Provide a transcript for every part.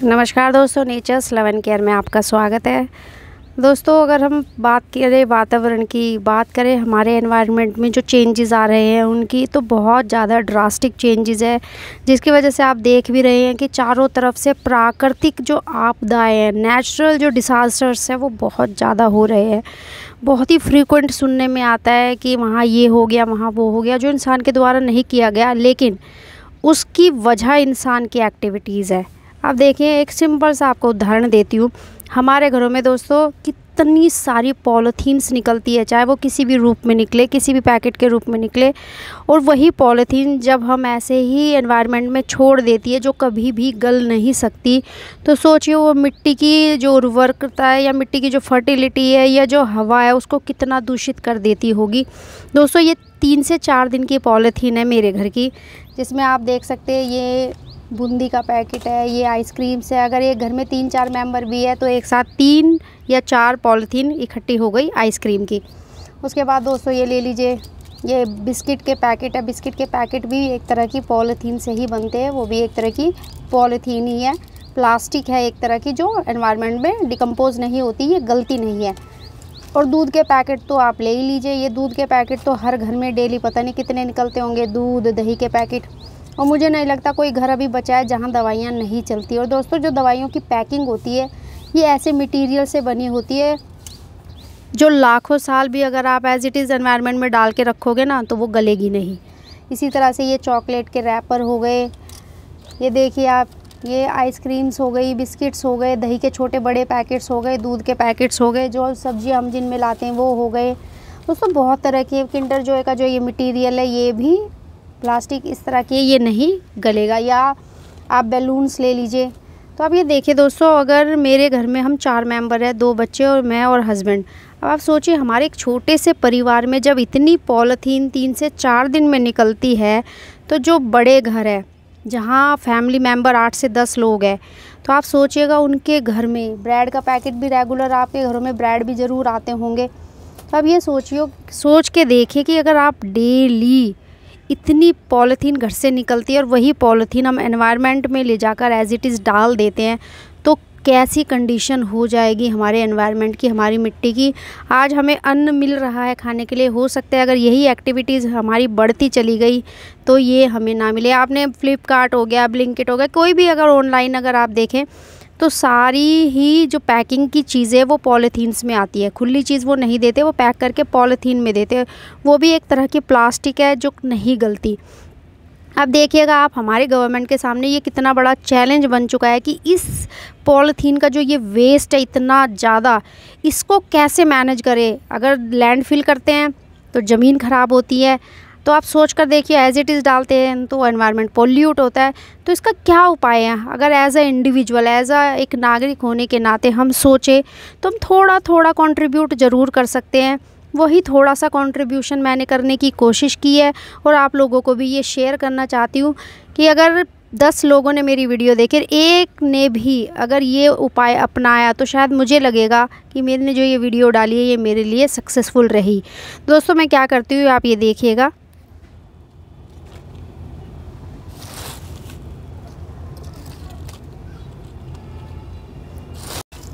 नमस्कार दोस्तों, नेचर्स लवन केयर में आपका स्वागत है। दोस्तों, अगर हम बात करें वातावरण की, बात करें हमारे एनवायरनमेंट में जो चेंजेस आ रहे हैं उनकी, तो बहुत ज़्यादा ड्रास्टिक चेंजेस है, जिसकी वजह से आप देख भी रहे हैं कि चारों तरफ से प्राकृतिक जो आपदाएं हैं, नेचुरल जो डिसास्टर्स हैं, वो बहुत ज़्यादा हो रहे हैं। बहुत ही फ्रीक्वेंट सुनने में आता है कि वहाँ ये हो गया, वहाँ वो हो गया, जो इंसान के द्वारा नहीं किया गया, लेकिन उसकी वजह इंसान की एक्टिविटीज़ है। अब देखिए, एक सिंपल सा आपको उदाहरण देती हूँ। हमारे घरों में दोस्तों कितनी सारी पॉलीथीन्स निकलती है, चाहे वो किसी भी रूप में निकले, किसी भी पैकेट के रूप में निकले, और वही पॉलीथीन जब हम ऐसे ही एनवायरनमेंट में छोड़ देती है जो कभी भी गल नहीं सकती, तो सोचिए वो मिट्टी की जो उर्वरकता है या मिट्टी की जो फर्टिलिटी है या जो हवा है उसको कितना दूषित कर देती होगी। दोस्तों, ये 3 से 4 दिन की पॉलीथीन है मेरे घर की, जिसमें आप देख सकते हैं ये बूंदी का पैकेट है, ये आइसक्रीम्स है। अगर ये घर में 3-4 मेंबर भी है तो एक साथ 3 या 4 पॉलीथीन इकट्ठी हो गई आइसक्रीम की। उसके बाद दोस्तों ये ले लीजिए, ये बिस्किट के पैकेट है। बिस्किट के पैकेट भी एक तरह की पॉलीथीन से ही बनते हैं, वो भी एक तरह की पॉलीथीन ही है, प्लास्टिक है एक तरह की, जो एनवायरनमेंट में डिकम्पोज नहीं होती, ये गलती नहीं है। और दूध के पैकेट तो आप ले ही लीजिए, ये दूध के पैकेट तो हर घर में डेली पता नहीं कितने निकलते होंगे, दूध दही के पैकेट। और मुझे नहीं लगता कोई घर अभी बचा है जहाँ दवाइयाँ नहीं चलती। और दोस्तों, जो दवाइयों की पैकिंग होती है ये ऐसे मटेरियल से बनी होती है जो लाखों साल भी अगर आप एज़ इट इज़ एनवायरनमेंट में डाल के रखोगे ना तो वो गलेगी नहीं। इसी तरह से ये चॉकलेट के रैपर हो गए, ये देखिए आप, ये आइसक्रीम्स हो गई, बिस्किट्स हो गए, दही के छोटे बड़े पैकेट्स हो गए, दूध के पैकेट्स हो गए, जो सब्जी हम जिनमें लाते हैं वो हो गए। दोस्तों, बहुत तरह के किंडर जॉय का जो ये मटेरियल है ये भी प्लास्टिक इस तरह के, ये नहीं गलेगा। या आप बैलून्स ले लीजिए। तो आप ये देखिए दोस्तों, अगर मेरे घर में हम 4 मेंबर हैं, 2 बच्चे और मैं और हस्बैंड। अब आप सोचिए, हमारे एक छोटे से परिवार में जब इतनी पॉलीथीन 3 से 4 दिन में निकलती है, तो जो बड़े घर है जहाँ फैमिली मेंबर 8 से 10 लोग हैं, तो आप सोचिएगा उनके घर में ब्रेड का पैकेट भी रेगुलर, आपके घरों में ब्रेड भी ज़रूर आते होंगे। तो अब ये सोच के देखिए कि अगर आप डेली इतनी पॉलीथीन घर से निकलती है और वही पॉलीथीन हम एनवायरनमेंट में ले जाकर एज इट इज़ डाल देते हैं, तो कैसी कंडीशन हो जाएगी हमारे एनवायरनमेंट की, हमारी मिट्टी की। आज हमें अन्न मिल रहा है खाने के लिए, हो सकता है अगर यही एक्टिविटीज़ हमारी बढ़ती चली गई तो ये हमें ना मिले। आपने फ्लिपकार्ट हो गया, ब्लिंकिट हो गया, कोई भी अगर ऑनलाइन अगर आप देखें तो सारी ही जो पैकिंग की चीज़ें वो पॉलीथीन्स में आती है। खुली चीज़ वो नहीं देते, वो पैक करके पॉलीथीन में देते हैं, वो भी एक तरह की प्लास्टिक है जो नहीं गलती। अब देखिएगा आप, हमारे गवर्नमेंट के सामने ये कितना बड़ा चैलेंज बन चुका है कि इस पॉलीथीन का जो ये वेस्ट है इतना ज़्यादा, इसको कैसे मैनेज करें। अगर लैंडफिल करते हैं तो ज़मीन ख़राब होती है, तो आप सोच कर देखिए, एज इट इज़ डालते हैं तो एनवायरनमेंट पोल्यूट होता है। तो इसका क्या उपाय है? अगर as a individual, as a एक नागरिक होने के नाते हम सोचें तो हम थोड़ा थोड़ा कंट्रीब्यूट ज़रूर कर सकते हैं। वही थोड़ा सा कंट्रीब्यूशन मैंने करने की कोशिश की है और आप लोगों को भी ये शेयर करना चाहती हूँ कि अगर 10 लोगों ने मेरी वीडियो देखी, एक ने भी अगर ये उपाय अपनाया तो शायद मुझे लगेगा कि मैंने जो ये वीडियो डाली है ये मेरे लिए सक्सेसफुल रही। दोस्तों, मैं क्या करती हूँ आप ये देखिएगा।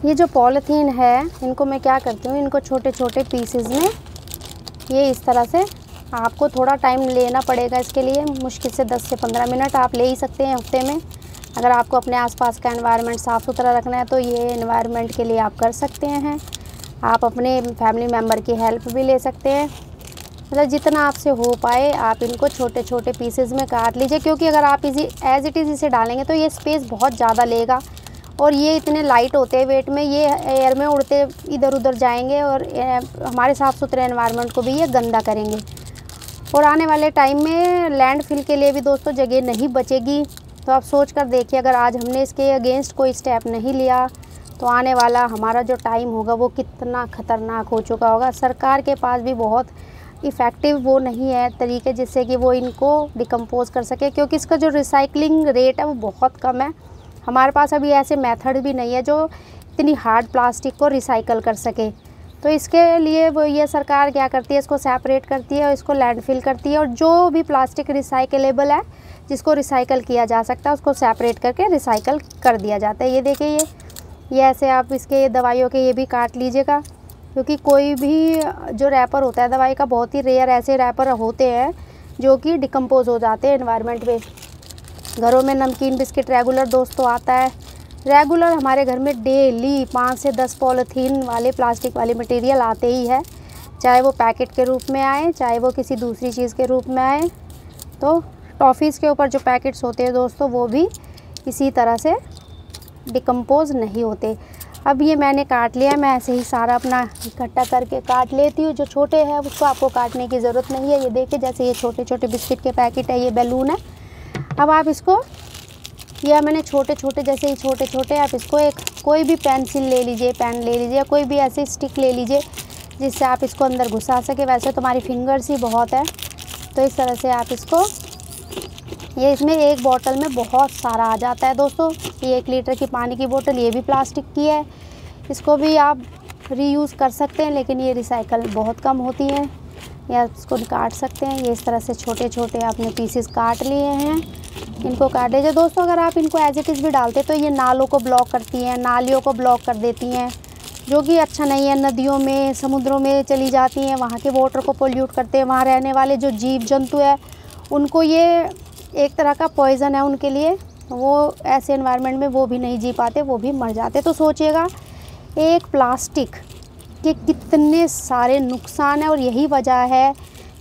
ये जो पॉलीथीन है इनको मैं क्या करती हूँ, इनको छोटे छोटे पीसेस में, ये इस तरह से, आपको थोड़ा टाइम लेना पड़ेगा इसके लिए, मुश्किल से 10 से 15 मिनट आप ले ही सकते हैं हफ्ते में। अगर आपको अपने आसपास का एनवायरनमेंट साफ़ सुथरा रखना है तो ये एनवायरनमेंट के लिए आप कर सकते हैं। आप अपने फैमिली मेम्बर की हेल्प भी ले सकते हैं। मतलब जितना आपसे हो पाए आप इनको छोटे छोटे पीसेस में काट लीजिए, क्योंकि अगर आप इसी एज इट इज़ इसे डालेंगे तो ये स्पेस बहुत ज़्यादा लेगा और ये इतने लाइट होते हैं वेट में, ये एयर में उड़ते इधर उधर जाएंगे और हमारे साफ़ सुथरे एनवायरनमेंट को भी ये गंदा करेंगे। और आने वाले टाइम में लैंडफिल के लिए भी दोस्तों जगह नहीं बचेगी। तो आप सोच कर देखिए, अगर आज हमने इसके अगेंस्ट कोई स्टेप नहीं लिया तो आने वाला हमारा जो टाइम होगा वो कितना ख़तरनाक हो चुका होगा। सरकार के पास भी बहुत इफ़ेक्टिव वो नहीं है तरीके जिससे कि वो इनको डिकम्पोज़ कर सके, क्योंकि इसका जो रिसाइकलिंग रेट है वो बहुत कम है। हमारे पास अभी ऐसे मेथड भी नहीं है जो इतनी हार्ड प्लास्टिक को रिसाइकल कर सके। तो इसके लिए वो ये सरकार क्या करती है, इसको सेपरेट करती है और इसको लैंडफिल करती है, और जो भी प्लास्टिक रिसाइकलेबल है जिसको रिसाइकल किया जा सकता है उसको सेपरेट करके रिसाइकल कर दिया जाता है। ये देखिए ये ऐसे आप इसके दवाइयों के ये भी काट लीजिएगा, क्योंकि कोई भी जो रैपर होता है दवाई का, बहुत ही रेयर ऐसे रैपर होते हैं जो कि डिकम्पोज हो जाते हैं एनवायरनमेंट में। घरों में नमकीन बिस्किट रेगुलर दोस्तों आता है, रेगुलर हमारे घर में डेली 5 से 10 पॉलीथीन वाले प्लास्टिक वाले मटेरियल आते ही है, चाहे वो पैकेट के रूप में आए चाहे वो किसी दूसरी चीज़ के रूप में आए। तो टॉफ़ीज़ के ऊपर जो पैकेट्स होते हैं दोस्तों वो भी इसी तरह से डिकम्पोज नहीं होते। अब ये मैंने काट लिया, मैं ऐसे ही सारा अपना इकट्ठा करके काट लेती हूँ। जो छोटे हैं उसको आपको काटने की ज़रूरत नहीं है। ये देखिए जैसे ये छोटे छोटे बिस्किट के पैकेट है, ये बैलून है। अब आप इसको, यह मैंने छोटे छोटे जैसे ही छोटे छोटे, आप इसको एक कोई भी पेंसिल ले लीजिए, पेन ले लीजिए, कोई भी ऐसी स्टिक ले लीजिए जिससे आप इसको अंदर घुसा सके। वैसे तो हमारी फिंगर्स ही बहुत है, तो इस तरह से आप इसको, ये इसमें एक बोतल में बहुत सारा आ जाता है दोस्तों। ये 1 लीटर की पानी की बोतल, ये भी प्लास्टिक की है, इसको भी आप रीयूज़ कर सकते हैं, लेकिन ये रिसाइकल बहुत कम होती है। या इसको काट सकते हैं, ये इस तरह से छोटे छोटे आपने पीसेस काट लिए हैं, इनको काट लीजिए दोस्तों। अगर आप इनको एज इट इज़ भी डालते तो ये नालों को ब्लॉक करती हैं, नालियों को ब्लॉक कर देती हैं, जो कि अच्छा नहीं है। नदियों में, समुद्रों में चली जाती हैं, वहाँ के वाटर को पोल्यूट करते हैं। वहाँ रहने वाले जो जीव जंतु है उनको ये एक तरह का पॉइज़न है उनके लिए, वो ऐसे एनवायरनमेंट में वो भी नहीं जी पाते, वो भी मर जाते। तो सोचिएगा एक प्लास्टिक के कितने सारे नुकसान हैं, और यही वजह है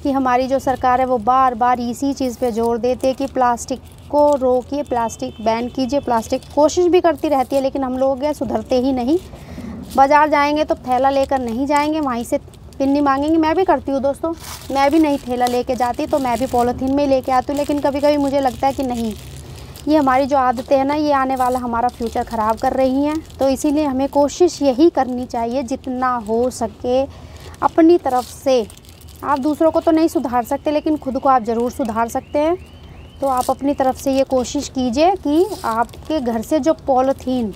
कि हमारी जो सरकार है वो बार बार इसी चीज़ पे जोर देते हैं कि प्लास्टिक को रोकिए, प्लास्टिक बैन कीजिए। प्लास्टिक कोशिश भी करती रहती है, लेकिन हम लोग सुधरते ही नहीं। बाज़ार जाएंगे तो थैला लेकर नहीं जाएंगे, वहीं से पिन्नी मांगेंगे। मैं भी करती हूँ दोस्तों, मैं भी नहीं थैला लेके जाती, तो मैं भी पॉलीथीन में ही लेके आती हूँ। लेकिन कभी कभी मुझे लगता है कि नहीं, ये हमारी जो आदतें हैं ना, ये आने वाला हमारा फ्यूचर ख़राब कर रही हैं। तो इसीलिए हमें कोशिश यही करनी चाहिए जितना हो सके अपनी तरफ से। आप दूसरों को तो नहीं सुधार सकते, लेकिन खुद को आप ज़रूर सुधार सकते हैं। तो आप अपनी तरफ से ये कोशिश कीजिए कि आपके घर से जो पॉलीथीन,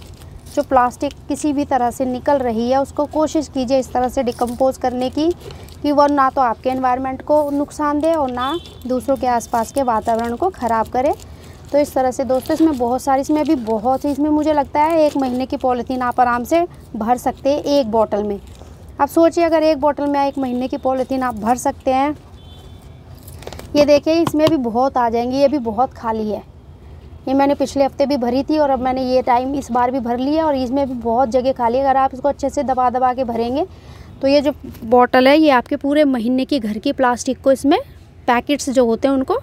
जो प्लास्टिक किसी भी तरह से निकल रही है, उसको कोशिश कीजिए इस तरह से डिकम्पोज़ करने की कि वो ना तो आपके एनवायरनमेंट को नुकसान दे और ना दूसरों के आसपास के वातावरण को ख़राब करे। तो इस तरह से दोस्तों, इसमें बहुत सारी, इसमें भी बहुत ही, इसमें मुझे लगता है 1 महीने की पॉलीथीन आप आराम से भर सकते हैं एक बोतल में। आप सोचिए अगर एक बोतल में 1 महीने की पॉलीथीन आप भर सकते हैं। ये देखिए इसमें भी बहुत आ जाएंगी, ये भी बहुत खाली है। ये मैंने पिछले हफ्ते भी भरी थी और अब मैंने ये टाइम इस बार भी भर लिया, और इसमें भी बहुत जगह खाली है। अगर आप इसको अच्छे से दबा दबा के भरेंगे तो ये जो बॉटल है ये आपके पूरे महीने की घर की प्लास्टिक को, इसमें पैकेट्स जो होते हैं उनको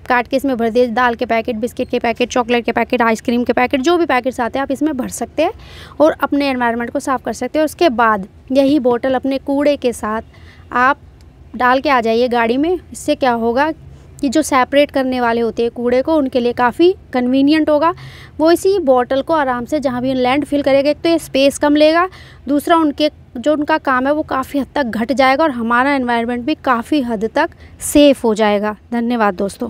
काट के इसमें भर दिए। दाल के पैकेट, बिस्किट के पैकेट, चॉकलेट के पैकेट, आइसक्रीम के पैकेट, जो भी पैकेट्स आते हैं आप इसमें भर सकते हैं और अपने एनवायरनमेंट को साफ़ कर सकते हैं। उसके बाद यही बोतल अपने कूड़े के साथ आप डाल के आ जाइए गाड़ी में। इससे क्या होगा कि जो सेपरेट करने वाले होते हैं कूड़े को, उनके लिए काफ़ी कन्वीनियंट होगा। वो इसी बॉटल को आराम से जहाँ भी लैंड फिल करेगा, एक तो ये स्पेस कम लेगा, दूसरा उनका काम है वो काफ़ी हद तक घट जाएगा और हमारा एनवायरनमेंट भी काफ़ी हद तक सेफ़ हो जाएगा। धन्यवाद दोस्तों।